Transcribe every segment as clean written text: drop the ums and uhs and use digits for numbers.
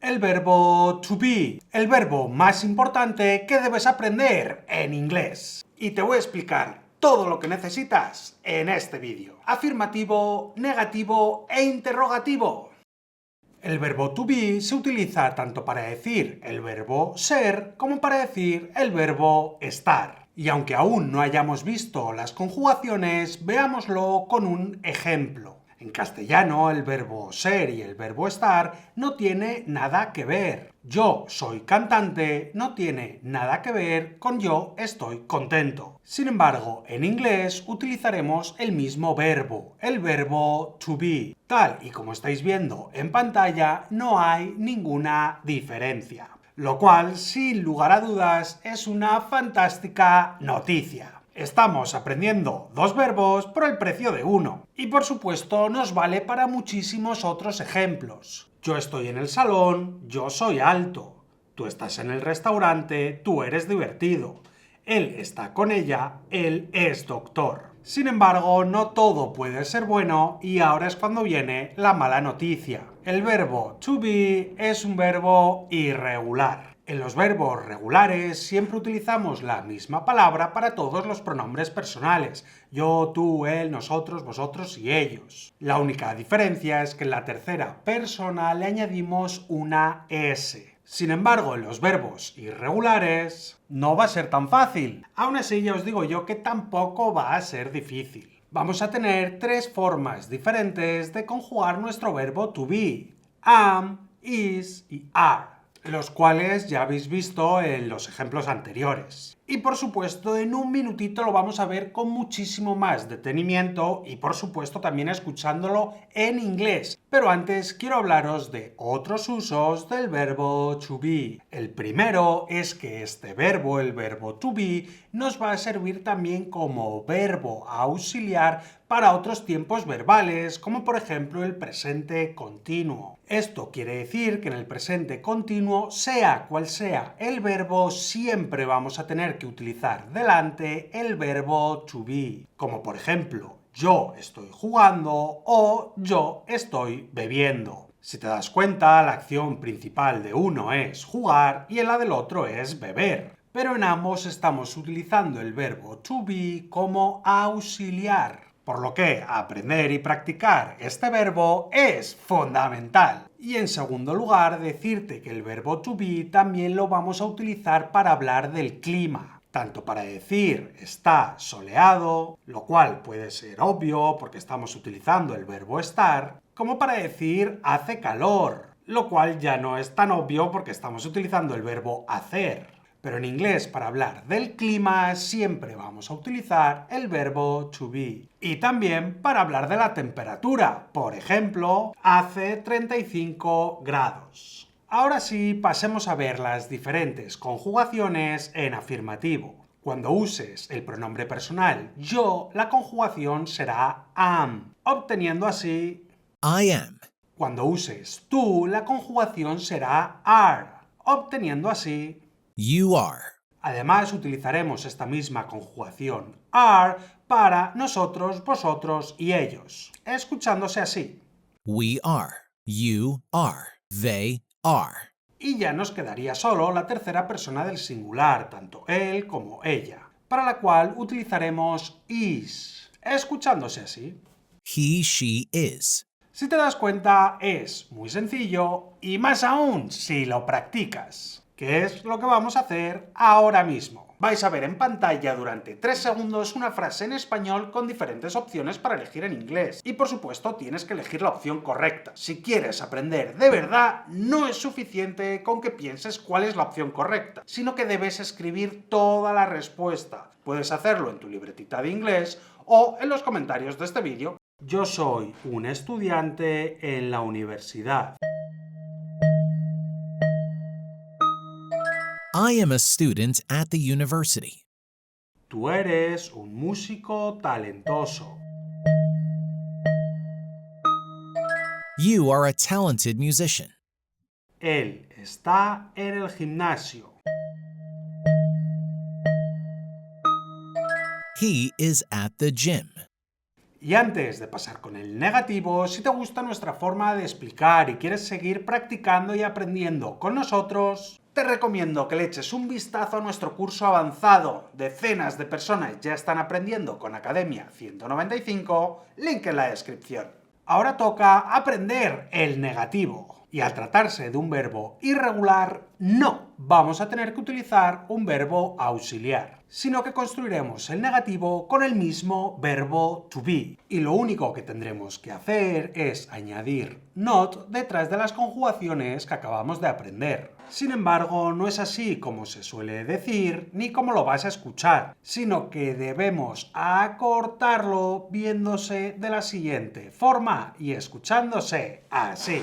el verbo to be, el verbo más importante que debes aprender en inglés. Y te voy a explicar todo lo que necesitas en este vídeo. Afirmativo, negativo e interrogativo. El verbo to be se utiliza tanto para decir el verbo ser como para decir el verbo estar. Y aunque aún no hayamos visto las conjugaciones, veámoslo con un ejemplo. En castellano, el verbo ser y el verbo estar no tiene nada que ver. Yo soy cantante no tiene nada que ver con yo estoy contento. Sin embargo, en inglés utilizaremos el mismo verbo, el verbo to be. Tal y como estáis viendo en pantalla, no hay ninguna diferencia. Lo cual, sin lugar a dudas, es una fantástica noticia. Estamos aprendiendo dos verbos por el precio de uno. Y por supuesto nos vale para muchísimos otros ejemplos. Yo estoy en el salón, yo soy alto. Tú estás en el restaurante, tú eres divertido. Él está con ella, él es doctor. Sin embargo, no todo puede ser bueno y ahora es cuando viene la mala noticia. El verbo to be es un verbo irregular. En los verbos regulares siempre utilizamos la misma palabra para todos los pronombres personales. Yo, tú, él, nosotros, vosotros y ellos. La única diferencia es que en la tercera persona le añadimos una S. Sin embargo, en los verbos irregulares no va a ser tan fácil. Aún así, ya os digo yo que tampoco va a ser difícil. Vamos a tener tres formas diferentes de conjugar nuestro verbo to be. Am, is y are, los cuales ya habéis visto en los ejemplos anteriores. Y por supuesto, en un minutito lo vamos a ver con muchísimo más detenimiento y por supuesto también escuchándolo en inglés. Pero antes quiero hablaros de otros usos del verbo to be. El primero es que este verbo, el verbo to be, nos va a servir también como verbo auxiliar para otros tiempos verbales, como por ejemplo el presente continuo. Esto quiere decir que en el presente continuo, sea cual sea el verbo, siempre vamos a tener que utilizar delante el verbo to be, como por ejemplo, yo estoy jugando o yo estoy bebiendo. Si te das cuenta, la acción principal de uno es jugar y en la del otro es beber. Pero en ambos estamos utilizando el verbo to be como auxiliar. Por lo que aprender y practicar este verbo es fundamental. Y en segundo lugar, decirte que el verbo to be también lo vamos a utilizar para hablar del clima. Tanto para decir está soleado, lo cual puede ser obvio porque estamos utilizando el verbo estar, como para decir hace calor, lo cual ya no es tan obvio porque estamos utilizando el verbo hacer. Pero en inglés, para hablar del clima, siempre vamos a utilizar el verbo to be. Y también para hablar de la temperatura. Por ejemplo, hace 35 grados. Ahora sí, pasemos a ver las diferentes conjugaciones en afirmativo. Cuando uses el pronombre personal yo, la conjugación será am, obteniendo así I am. Cuando uses tú, la conjugación será are, obteniendo así You are. Además, utilizaremos esta misma conjugación are para nosotros, vosotros y ellos, escuchándose así. We are. You are. They are. Y ya nos quedaría solo la tercera persona del singular, tanto él como ella, para la cual utilizaremos is, escuchándose así. He, she, is. Si te das cuenta, es muy sencillo y más aún si lo practicas, que es lo que vamos a hacer ahora mismo. Vais a ver en pantalla durante 3 segundos una frase en español con diferentes opciones para elegir en inglés. Y por supuesto tienes que elegir la opción correcta. Si quieres aprender de verdad, no es suficiente con que pienses cuál es la opción correcta, sino que debes escribir toda la respuesta. Puedes hacerlo en tu libretita de inglés o en los comentarios de este vídeo. Yo soy un estudiante en la universidad. I am a student at the university. Tú eres un músico talentoso. You are a talented musician. Él está en el gimnasio. He is at the gym. Y antes de pasar con el negativo, si te gusta nuestra forma de explicar y quieres seguir practicando y aprendiendo con nosotros, te recomiendo que le eches un vistazo a nuestro curso avanzado. Decenas de personas ya están aprendiendo con Academia 195, link en la descripción. Ahora toca aprender el negativo. Y al tratarse de un verbo irregular, no vamos a tener que utilizar un verbo auxiliar, sino que construiremos el negativo con el mismo verbo to be. Y lo único que tendremos que hacer es añadir not detrás de las conjugaciones que acabamos de aprender. Sin embargo, no es así como se suele decir, ni como lo vas a escuchar, sino que debemos acortarlo viéndose de la siguiente forma y escuchándose así.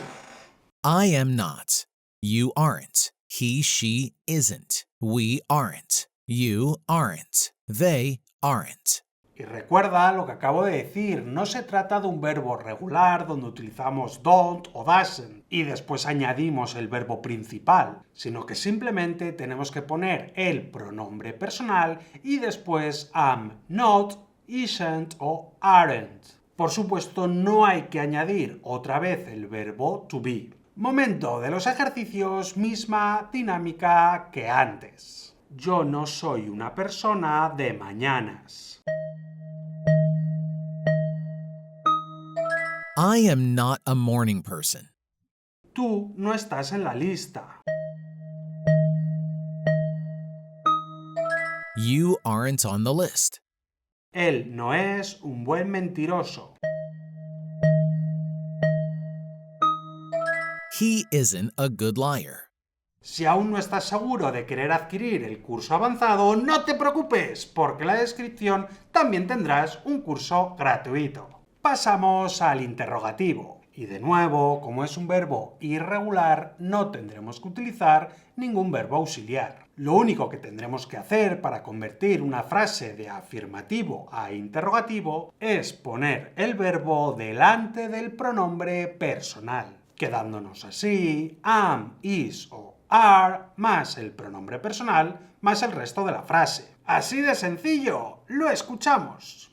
I am not. You aren't. He, she isn't. We aren't. You aren't. They aren't. Y recuerda lo que acabo de decir, no se trata de un verbo regular donde utilizamos don't o doesn't y después añadimos el verbo principal, sino que simplemente tenemos que poner el pronombre personal y después am, not, isn't o aren't. Por supuesto, no hay que añadir otra vez el verbo to be. Momento de los ejercicios, misma dinámica que antes. Yo no soy una persona de mañanas. I am not a morning person. Tú no estás en la lista. You aren't on the list. Él no es un buen mentiroso. He isn't a good liar. Si aún no estás seguro de querer adquirir el curso avanzado, no te preocupes, porque en la descripción también tendrás un curso gratuito. Pasamos al interrogativo. Y de nuevo, como es un verbo irregular, no tendremos que utilizar ningún verbo auxiliar. Lo único que tendremos que hacer para convertir una frase de afirmativo a interrogativo es poner el verbo delante del pronombre personal, quedándonos así am, is o are más el pronombre personal más el resto de la frase. Así de sencillo, lo escuchamos.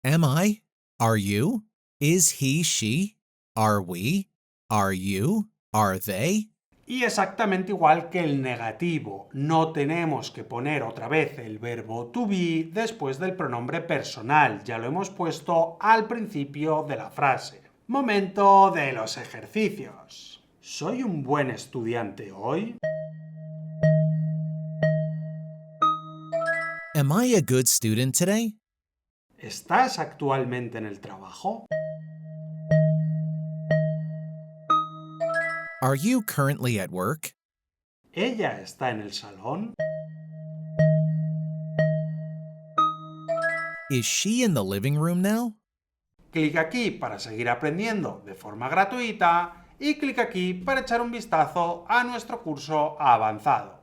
Am I? Are you? Is he, she? Are we? Are you? Are they? Y exactamente igual que el negativo, no tenemos que poner otra vez el verbo to be después del pronombre personal, ya lo hemos puesto al principio de la frase. Momento de los ejercicios. ¿Soy un buen estudiante hoy? Am I a good student today? ¿Estás actualmente en el trabajo? Are you currently at work? ¿Ella está en el salón? Is she in the living room now? Clic aquí para seguir aprendiendo de forma gratuita y clic aquí para echar un vistazo a nuestro curso avanzado.